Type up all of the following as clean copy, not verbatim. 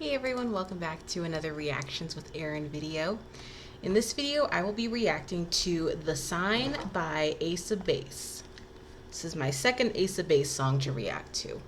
Hey everyone, welcome back to another Reactions with Erin video. In this video, I will be reacting to The Sign by Ace of Base. This is my second Ace of Base song to react to.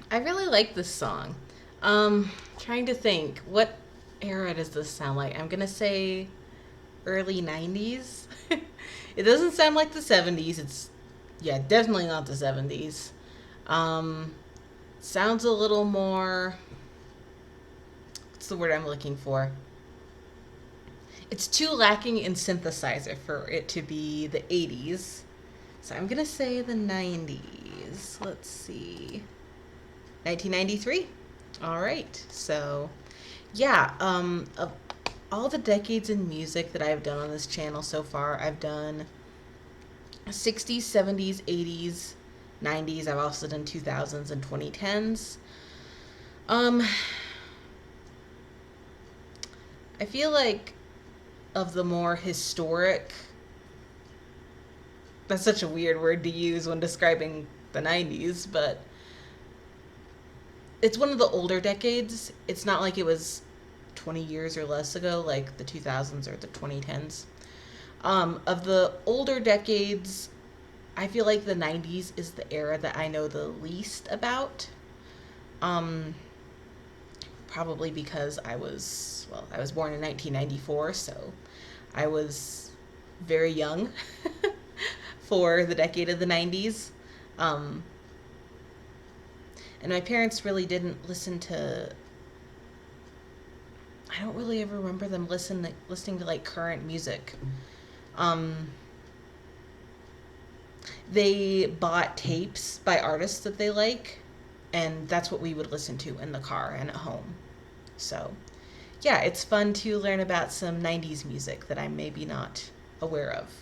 I really like this song. Trying to think, what era does this sound like? I'm gonna say early 90s. It doesn't sound like the 70s. It's, yeah, definitely not the 70s. Sounds a little more, what's the word I'm looking for? It's too lacking in synthesizer for it to be the 80s. So I'm gonna say the 90s. Let's see. 1993. All right. So, yeah. Of all the decades in music that I've done on this channel so far, I've done 60s, 70s, 80s, 90s. I've also done 2000s and 2010s. I feel like of the more historic, that's such a weird word to use when describing the 90s, but it's one of the older decades. It's not like it was 20 years or less ago, like the 2000s or the 2010s. Of the older decades, I feel like the 90s is the era that I know the least about. Probably because I was born in 1994, so I was very young for the decade of the 90s. And my parents really didn't listen to, I don't really ever remember them listening to like current music. They bought tapes by artists that they like, and that's what we would listen to in the car and at home. So, yeah, it's fun to learn about some 90s music that I'm maybe not aware of.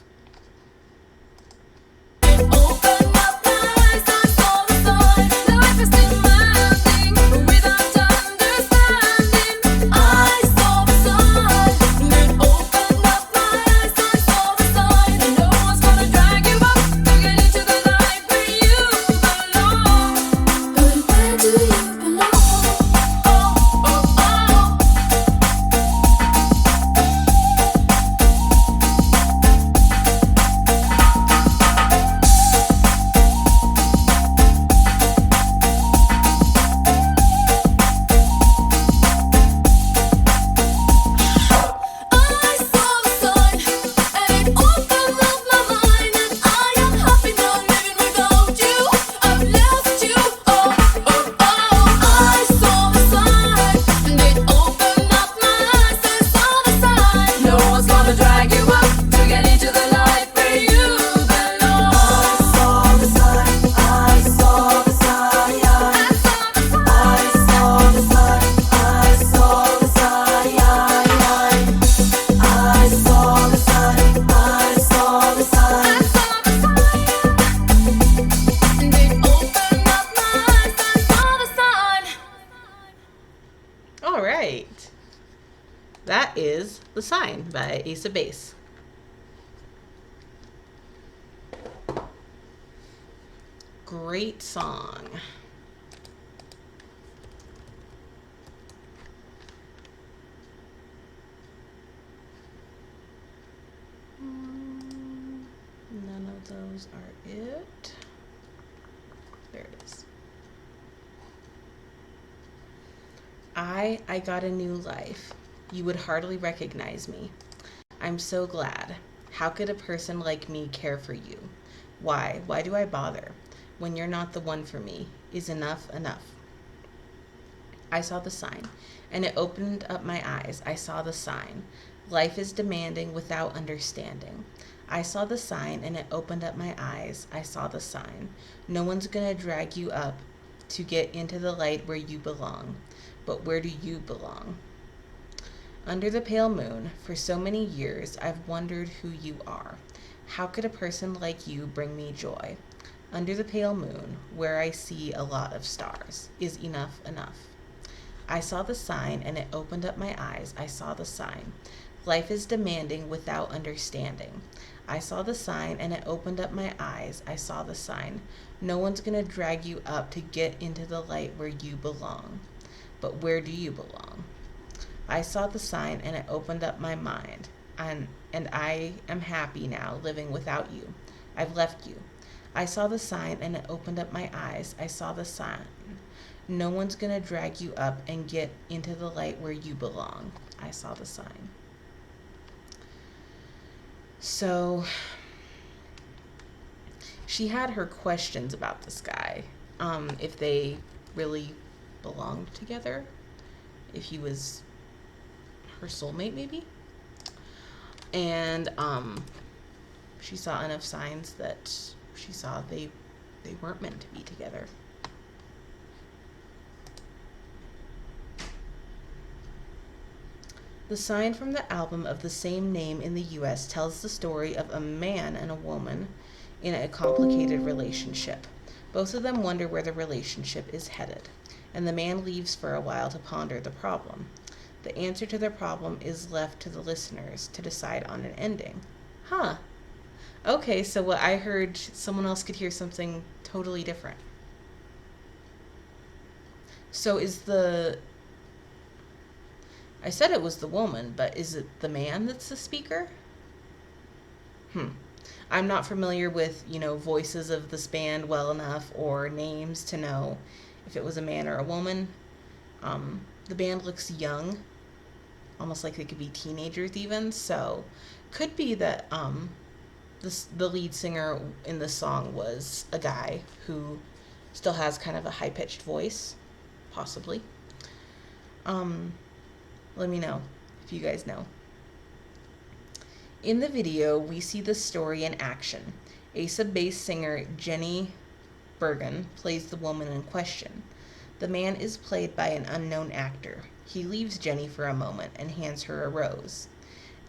is The Sign by Ace of Base. Great song. None of those are it. There it is. I got a new life. You would hardly recognize me. I'm so glad. How could a person like me care for you? Why? Why do I bother? When you're not the one for me. Is enough enough? I saw the sign, and it opened up my eyes. I saw the sign. Life is demanding without understanding. I saw the sign, and it opened up my eyes. I saw the sign. No one's gonna drag you up to get into the light where you belong. But where do you belong? Under the pale moon, for so many years, I've wondered who you are. How could a person like you bring me joy? Under the pale moon, where I see a lot of stars, is enough enough? I saw the sign, and it opened up my eyes. I saw the sign. Life is demanding without understanding. I saw the sign, and it opened up my eyes. I saw the sign. No one's gonna drag you up to get into the light where you belong. But where do you belong? I saw the sign, and it opened up my mind. And I am happy now living without you. I've left you. I saw the sign, and it opened up my eyes. I saw the sign. No one's gonna drag you up and get into the light where you belong. I saw the sign. So she had her questions about this guy. If they really belonged together. If he was her soulmate, maybe. And she saw enough signs that she saw they weren't meant to be together. The Sign from the album of the same name in the US tells the story of a man and a woman in a complicated relationship. Both of them wonder where the relationship is headed, and the man leaves for a while to ponder the problem. The answer to their problem is left to the listeners to decide on an ending. Huh. Okay, so what I heard, someone else could hear something totally different. So I said it was the woman, but is it the man that's the speaker? I'm not familiar with, voices of this band well enough or names to know if it was a man or a woman. The band looks young, almost like they could be teenagers even, so could be that the lead singer in the song was a guy who still has kind of a high-pitched voice, possibly. Let me know if you guys know. In the video, we see the story in action. Ace of Base singer Jenny Bergen plays the woman in question. The man is played by an unknown actor. He leaves Jenny for a moment and hands her a rose.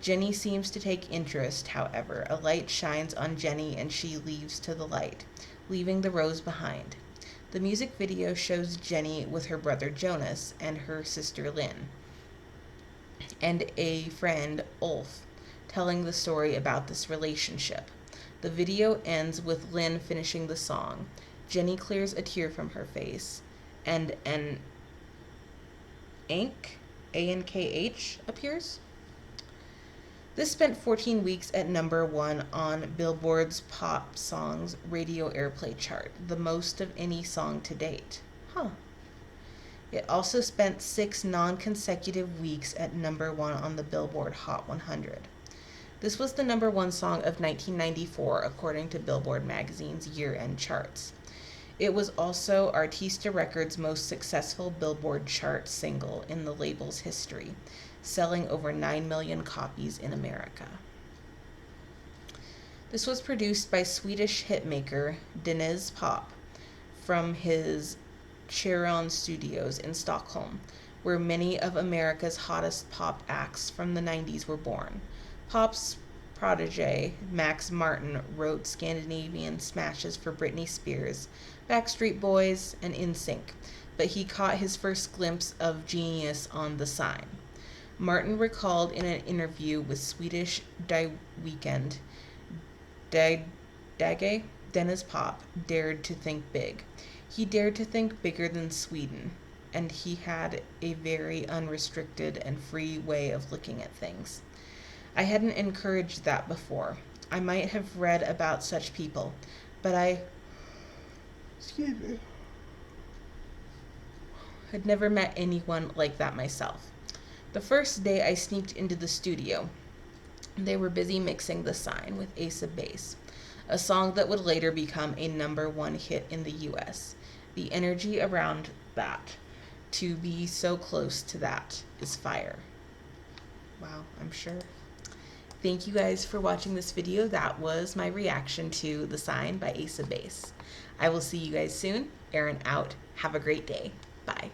Jenny seems to take interest, however. A light shines on Jenny and she leaves to the light, leaving the rose behind. The music video shows Jenny with her brother Jonas and her sister Lynn, and a friend, Ulf, telling the story about this relationship. The video ends with Lynn finishing the song. Jenny clears a tear from her face, and an Ankh, A-N-K-H, appears. This spent 14 weeks at number 1 on Billboard's Pop Songs radio airplay chart, the most of any song to date. It also spent 6 non-consecutive weeks at number 1 on the Billboard Hot 100. This was the number 1 song of 1994, according to Billboard magazine's year-end charts. It was also Arista Records' most successful Billboard chart single in the label's history, selling over 9 million copies in America. This was produced by Swedish hitmaker Dennis Pop from his Cheiron Studios in Stockholm, where many of America's hottest pop acts from the 90s were born. Pop's protege, Max Martin, wrote Scandinavian smashes for Britney Spears, Backstreet Boys, and NSYNC, but he caught his first glimpse of genius on The Sign. Martin recalled in an interview with Swedish Die Weekend, Dage, Dennis Pop dared to think big. He dared to think bigger than Sweden, and he had a very unrestricted and free way of looking at things. I hadn't encouraged that before. I might have read about such people, but I excuse me, had never met anyone like that myself. The first day I sneaked into the studio, they were busy mixing The Sign with Ace of Base, a song that would later become a #1 hit in the US. The energy around that, to be so close to that, is fire. Wow, I'm sure. Thank you guys for watching this video. That was my reaction to The Sign by Ace of Base. I will see you guys soon. Erin out. Have a great day. Bye.